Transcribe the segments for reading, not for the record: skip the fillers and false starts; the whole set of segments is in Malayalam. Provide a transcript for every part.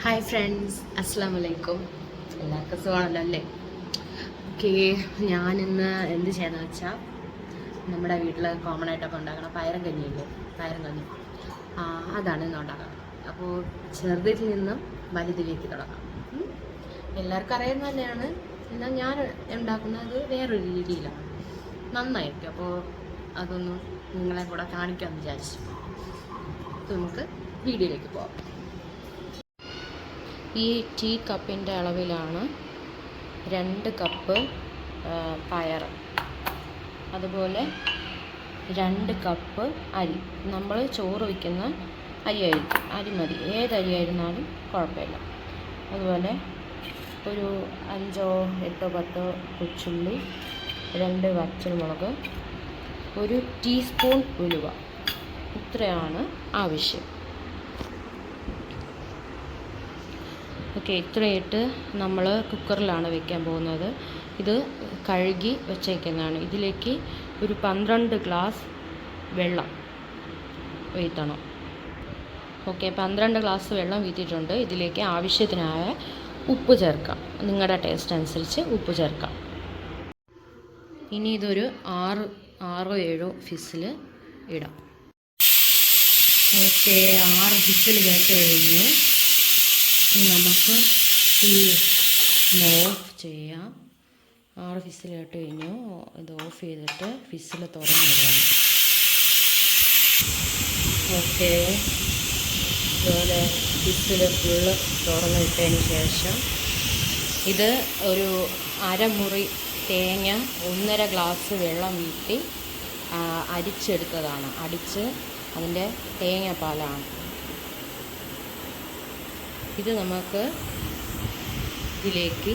ഹായ് ഫ്രണ്ട്സ്, അസ്സാം വലൈക്കും. എല്ലാവർക്കും സുഖമാണല്ലോ അല്ലേ? ഓക്കെ, ഞാനിന്ന് എന്ത് ചെയ്യാന്ന് വെച്ചാൽ നമ്മുടെ വീട്ടിൽ കോമൺ ആയിട്ടൊക്കെ ഉണ്ടാക്കണം പയറും കഞ്ഞിയില്ലേ, പയറും കഞ്ഞി. അതാണ് ഇന്ന് ഉണ്ടാക്കുന്നത്. അപ്പോൾ ചെറുതിൽ നിന്നും വലുതിലേക്ക് തുടങ്ങാം. എല്ലാവർക്കും അറിയുന്ന തന്നെയാണ്, എന്നാൽ ഞാൻ ഉണ്ടാക്കുന്നത് വേറൊരു രീതിയിലാണ്. നന്നായിരിക്കും. അപ്പോൾ അതൊന്ന് നിങ്ങളെ കൂടെ കാണിക്കാമെന്ന് വിചാരിച്ചു. നമുക്ക് വീഡിയോയിലേക്ക് പോകാം. ഈ ടീ കപ്പിൻ്റെ അളവിലാണ് 2 കപ്പ് പയർ, അതുപോലെ 2 കപ്പ് അരി. നമ്മൾ ചോറ് വയ്ക്കുന്ന അരി മതി, ഏതരി ആയിരുന്നാലും കുഴപ്പമില്ല. അതുപോലെ ഒരു 5 8 10 കൊച്ചുള്ളി, 2 വറ്റൽമുളക്, 1 ടീസ്പൂൺ ഉലുവ. ഇത്രയാണ് ആവശ്യം. ഓക്കെ, ഇത്രയിട്ട് നമ്മൾ കുക്കറിലാണ് വെക്കാൻ പോകുന്നത്. ഇത് കഴുകി വെച്ചേക്കുന്നതാണ്. ഇതിലേക്ക് ഒരു 12 ഗ്ലാസ് വെള്ളം വീഴ്ത്തണം. ഓക്കെ, 12 ഗ്ലാസ് വെള്ളം വീഴ്ത്തിയിട്ടുണ്ട്. ഇതിലേക്ക് ആവശ്യത്തിനായ ഉപ്പ് ചേർക്കാം. നിങ്ങളുടെ ടേസ്റ്റ് അനുസരിച്ച് ഉപ്പ് ചേർക്കാം. ഇനി ഇതൊരു 6-7 ഫിസിൽ ഇടാം. ഓക്കെ, 6 ഫിസിൽ കേട്ട് കഴിഞ്ഞു. ഇനി നമുക്ക് ഈ ഓഫ് ചെയ്യാം. 6 ഫിസിൽ കേട്ട് കഴിഞ്ഞു. ഇത് ഓഫ് ചെയ്തിട്ട് ഫിസിൽ തുറന്ന് വിടണം. ഓക്കെ, അതുപോലെ ഫിസിൽ ഫുള്ള് തുറന്ന് വിട്ടതിന് ശേഷം ഇത് ഒരു അരമുറി തേങ്ങ 1.5 ഗ്ലാസ് വെള്ളം വീട്ടി അരിച്ചെടുത്തതാണ്. അതിൻ്റെ തേങ്ങാപ്പാലാണ് ഇത്. നമുക്ക് ഇതിലേക്ക്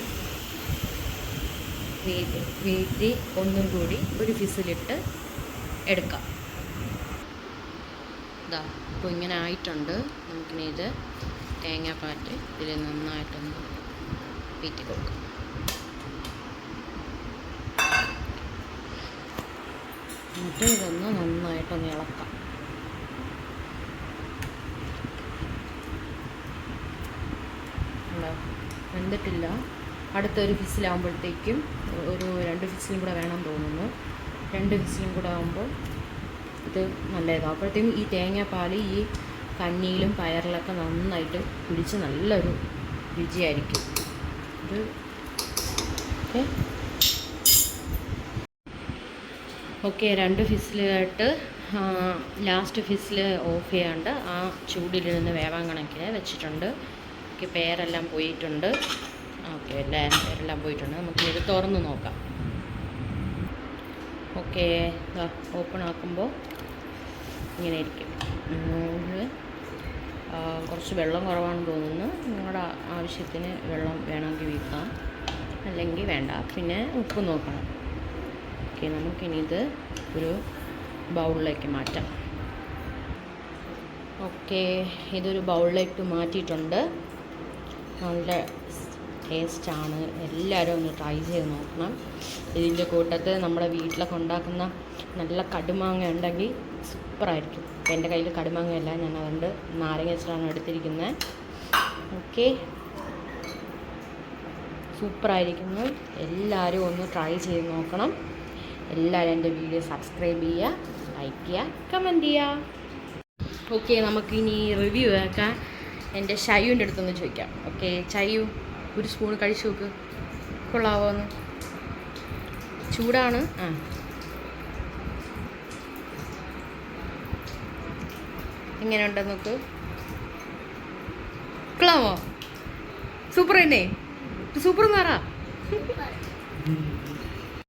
വീട്ടി ഒന്നും കൂടി ഒരു ഫിസിലിട്ട് എടുക്കാം. ഇതാ ഇപ്പോൾ ഇങ്ങനെ ആയിട്ടുണ്ട്. നമുക്കിനി ഇത് തേങ്ങാപ്പാറ്റ് ഇതിൽ നന്നായിട്ടൊന്ന് വീട്ടി കൊടുക്കാം. എന്നിട്ട് ഇതൊന്ന് നന്നായിട്ടൊന്ന് ഇളക്കാം. വെന്തിട്ടില്ല. അടുത്തൊരു ഫിസിലാകുമ്പോഴത്തേക്കും ഒരു 2 ഫിസിലും കൂടെ വേണം തോന്നുന്നു. 2 ഫിസിലും കൂടെ ആകുമ്പോൾ ഇത് നല്ലതാണ്. അപ്പോഴത്തേക്കും ഈ തേങ്ങാപ്പാൽ ഈ കഞ്ഞിയിലും പയറിലൊക്കെ നന്നായിട്ട് പിടിച്ച് നല്ലൊരു രുചിയായിരിക്കും ഇത്. ഓക്കെ, 2 ഫിസിലായിട്ട് ലാസ്റ്റ് ഫിസിൽ ഓഫ് ചെയ്യാണ്ട് ആ ചൂടിൽ നിന്ന് വേവാൻ കണക്കിന് വെച്ചിട്ടുണ്ട്. പേരെല്ലാം പോയിട്ടുണ്ട്. ഓക്കെ, പേരെല്ലാം പോയിട്ടുണ്ട്. നമുക്കിത് തുറന്ന് നോക്കാം. ഓക്കെ, ഓപ്പൺ ആക്കുമ്പോൾ ഇങ്ങനെ ഇരിക്കും. കുറച്ച് വെള്ളം കുറവാണെന്ന് തോന്നുന്നു. നിങ്ങളുടെ ആവശ്യത്തിന് വെള്ളം വേണമെങ്കിൽ വീക്കാം, അല്ലെങ്കിൽ വേണ്ട. പിന്നെ ഉപ്പ് നോക്കണം. ഓക്കെ, നമുക്കിനി ഇത് ഒരു ബൗളിലേക്ക് മാറ്റാം. ഓക്കെ, ഇതൊരു ബൗളിലേക്ക് മാറ്റിയിട്ടുണ്ട്. നല്ല ടേസ്റ്റാണ്. എല്ലാവരും ഒന്ന് ട്രൈ ചെയ്ത് നോക്കണം. ഇതിൻ്റെ കൂട്ടത്തിൽ നമ്മുടെ വീട്ടിലൊക്കെ ഉണ്ടാക്കുന്ന നല്ല കടുമാങ്ങ ഉണ്ടെങ്കിൽ സൂപ്പറായിരിക്കും. അപ്പോൾ എൻ്റെ കയ്യിൽ കടുമാങ്ങയല്ല, ഞാൻ അതുകൊണ്ട് നാരങ്ങ വെച്ചിട്ടാണ് എടുത്തിരിക്കുന്നത്. ഓക്കെ, സൂപ്പറായിരിക്കുന്നു. എല്ലാവരും ഒന്ന് ട്രൈ ചെയ്ത് നോക്കണം. എല്ലാവരും എൻ്റെ വീഡിയോ സബ്സ്ക്രൈബ് ചെയ്യുക, ലൈക്ക് ചെയ്യുക, കമൻറ്റ് ചെയ്യുക. ഓക്കെ, നമുക്കിനി റിവ്യൂ ആക്കാൻ എൻ്റെ ഷയുവിൻ്റെ അടുത്തൊന്ന് ചോദിക്കാം. ഓക്കെ, ചയ്യു, ഒരു സ്പൂൺ കഴിച്ചു നോക്ക്, കൊള്ളാവോ എന്ന്. ചൂടാണ്. എങ്ങനെയുണ്ടെന്ന് നോക്ക്. കൊള്ളാമോ? സൂപ്പർ തന്നെ. സൂപ്പർ എന്ന് പറ.